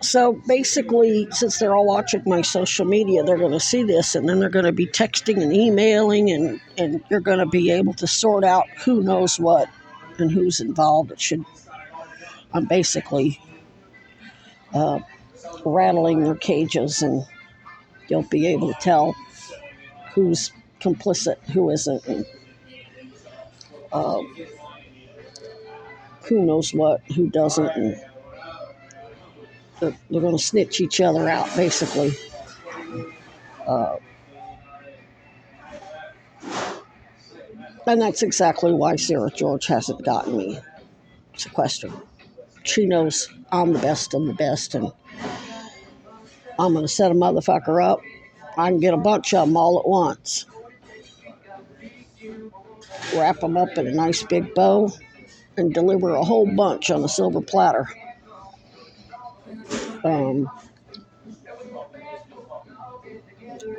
So basically, since they're all watching my social media, they're going to see this, and then they're going to be texting and emailing, and you're going to be able to sort out who knows what and who's involved. I'm basically rattling their cages, and you'll be able to tell who's complicit, who isn't, and uh, who knows what, who doesn't, and they're going to snitch each other out, basically. And that's exactly why Sarah George hasn't gotten me sequestered. She knows I'm the best of the best, and I'm going to set a motherfucker up. I can get a bunch of them all at once. Wrap them up in a nice big bow and deliver a whole bunch on a silver platter.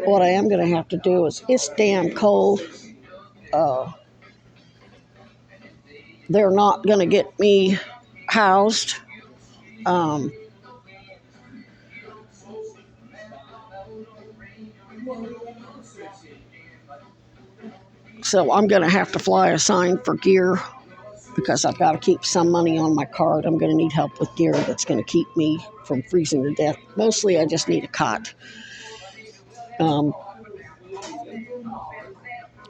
What I am going to have to do is, it's damn cold. They're not going to get me housed. So I'm going to have to fly a sign for gear because I've got to keep some money on my card. I'm going to need help with gear that's going to keep me from freezing to death. Mostly I just need a cot. And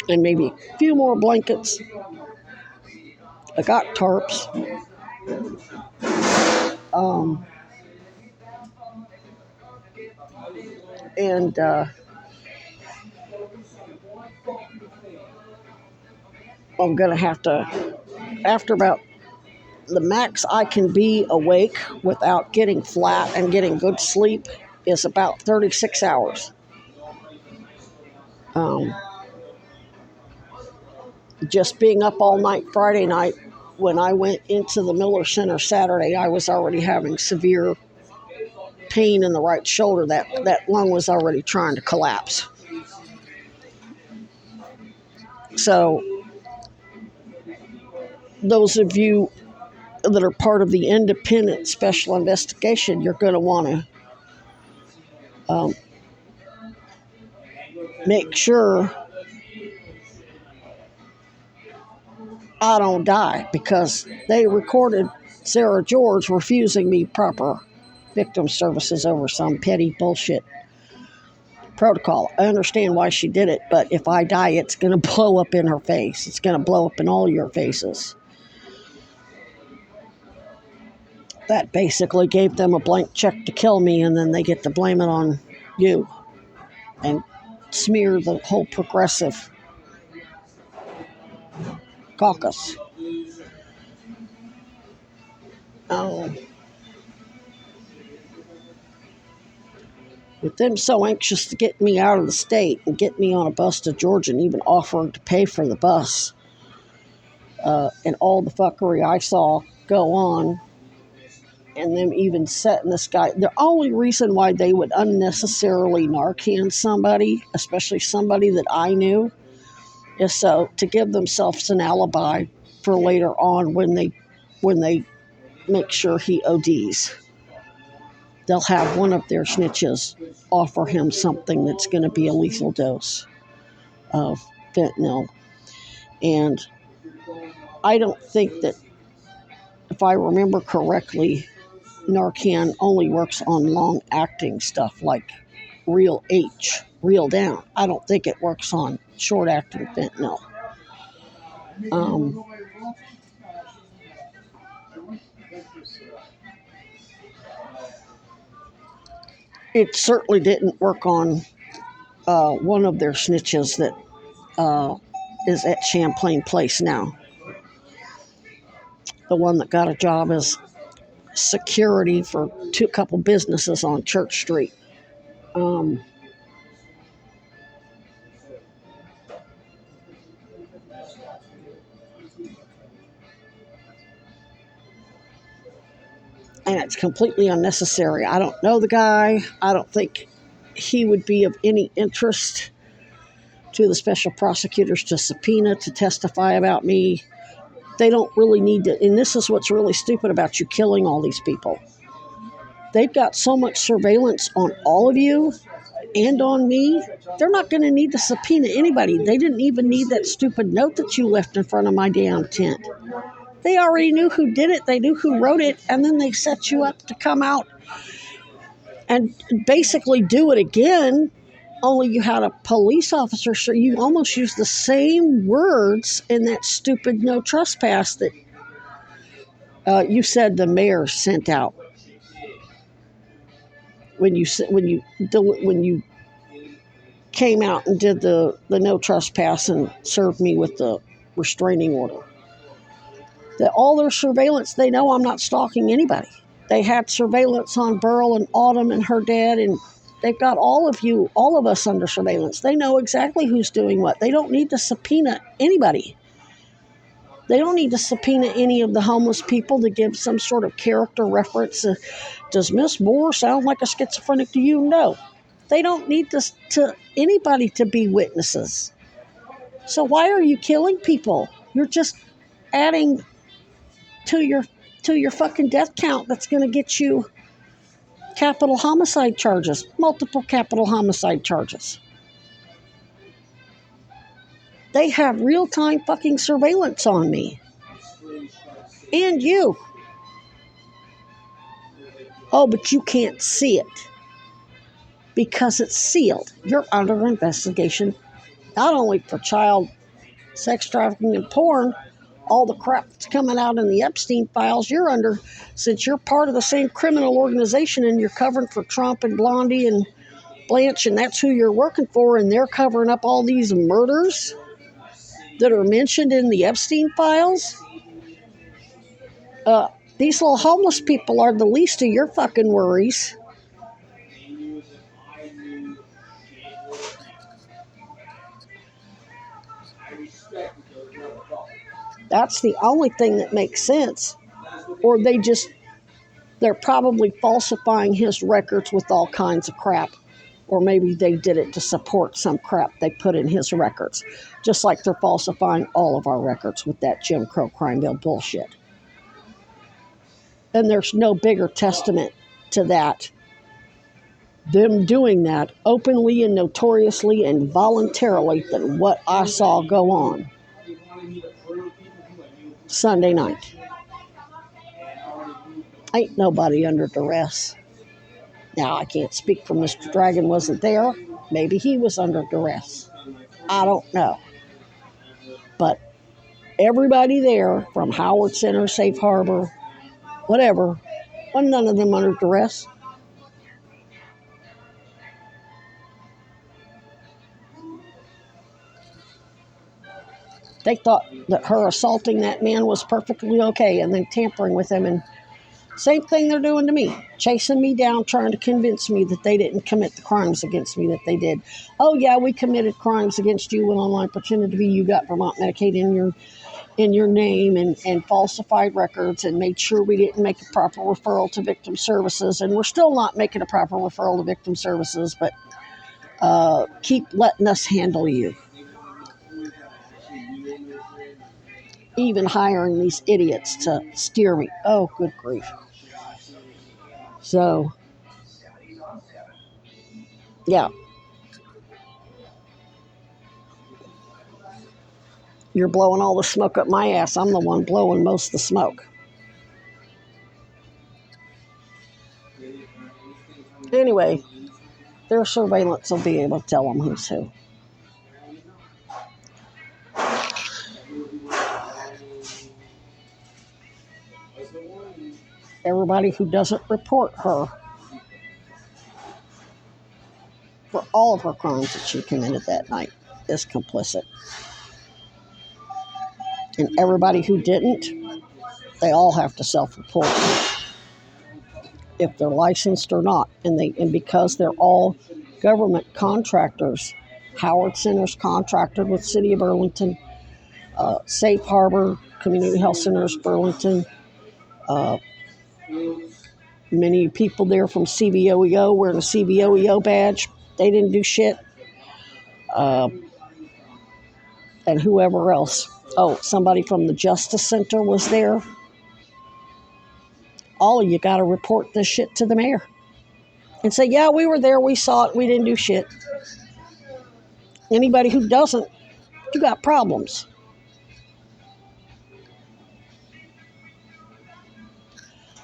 maybe a few more blankets. I got tarps. And I'm going to have to, after about the max I can be awake without getting flat and getting good sleep is about 36 hours. Just being up all night Friday night, when I went into the Miller Center Saturday, I was already having severe pain in the right shoulder. That lung was already trying to collapse. So those of you that are part of the independent special investigation, you're going to want to make sure I don't die, because they recorded Sarah George refusing me proper victim services over some petty bullshit protocol. I understand why she did it, but if I die, it's going to blow up in her face. It's going to blow up in all your faces. That basically gave them a blank check to kill me, and then they get to blame it on you and smear the whole progressive caucus. With them so anxious to get me out of the state and get me on a bus to Georgia, and even offering to pay for the bus, and all the fuckery I saw go on, and them even setting this guy. The only reason why they would unnecessarily Narcan somebody, especially somebody that I knew, is so to give themselves an alibi for later on when they make sure he ODs. They'll have one of their snitches offer him something that's going to be a lethal dose of fentanyl. And I don't think that, if I remember correctly, Narcan only works on long-acting stuff like real down. I don't think it works on short-acting fentanyl. It certainly didn't work on one of their snitches that is at Champlain Place now. The one that got a job as security for a couple businesses on Church Street. And it's completely unnecessary. I don't know the guy. I don't think he would be of any interest to the special prosecutors to subpoena to testify about me. They don't really need to, and this is what's really stupid about you killing all these people. They've got so much surveillance on all of you and on me. They're not going to need to subpoena anybody. They didn't even need that stupid note that you left in front of my damn tent. They already knew who did it. They knew who wrote it. And then they set you up to come out and basically do it again. Only you had a police officer, so you almost used the same words in that stupid no trespass that you said the mayor sent out when you came out and did the no trespass and served me with the restraining order. That all their surveillance, they know I'm not stalking anybody. They had surveillance on Burl and Autumn and her dad, and they've got all of us under surveillance. They know exactly who's doing what. They don't need to subpoena anybody. They don't need to subpoena any of the homeless people to give some sort of character reference. Does Miss Moore sound like a schizophrenic to you? No. They don't need to anybody to be witnesses. So why are you killing people? You're just adding to your fucking death count that's going to get you capital homicide charges, multiple capital homicide charges. They have real-time fucking surveillance on me. And you. Oh, but you can't see it because it's sealed. You're under investigation, not only for child sex trafficking and porn, all the crap that's coming out in the Epstein files, you're under, since you're part of the same criminal organization and you're covering for Trump and Blondie and Blanche, and that's who you're working for, and they're covering up all these murders that are mentioned in the Epstein files. These little homeless people are the least of your fucking worries. That's the only thing that makes sense. Or they're probably falsifying his records with all kinds of crap. Or maybe they did it to support some crap they put in his records. Just like they're falsifying all of our records with that Jim Crow crime bill bullshit. And there's no bigger testament to that, them doing that openly and notoriously and voluntarily, than what I saw go on Sunday night. Ain't nobody under duress. Now, I can't speak for Mr. Dragon wasn't there. Maybe he was under duress. I don't know. But everybody there, from Howard Center, Safe Harbor, whatever, wasn't none of them under duress. They thought that her assaulting that man was perfectly okay, and then tampering with him, and same thing they're doing to me, chasing me down, trying to convince me that they didn't commit the crimes against me that they did. Oh yeah, we committed crimes against you when online pretended to be you got Vermont Medicaid in your name and falsified records and made sure we didn't make a proper referral to victim services, and we're still not making a proper referral to victim services, but keep letting us handle you. Even hiring these idiots to steer me. Oh, good grief. So, yeah. You're blowing all the smoke up my ass. I'm the one blowing most of the smoke. Anyway, their surveillance will be able to tell them who's who. Everybody who doesn't report her for all of her crimes that she committed that night is complicit. And everybody who didn't, they all have to self-report if they're licensed or not. And because they're all government contractors, Howard Center's contracted with City of Burlington, Safe Harbor, Community Health Centers, Burlington, many people there from CVOEO wearing a CVOEO badge. They didn't do shit. And whoever else. Oh, somebody from the Justice Center was there. all of you got to report this shit to the mayor and say, yeah, we were there, we saw it, we didn't do shit. Anybody who doesn't, you got problems.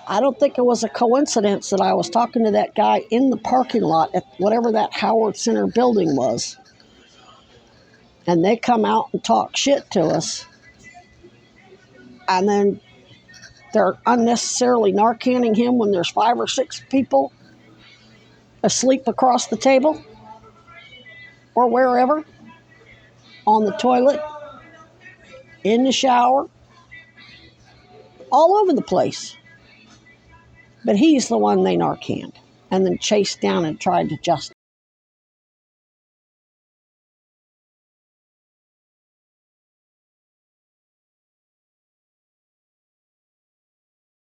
I don't think it was a coincidence that I was talking to that guy in the parking lot at whatever that Howard Center building was. And they come out and talk shit to us. And then they're unnecessarily Narcaning him when there's 5 or 6 people asleep across the table or wherever, on the toilet, in the shower, all over the place. But he's the one they Narcaned and then chased down and tried to justify.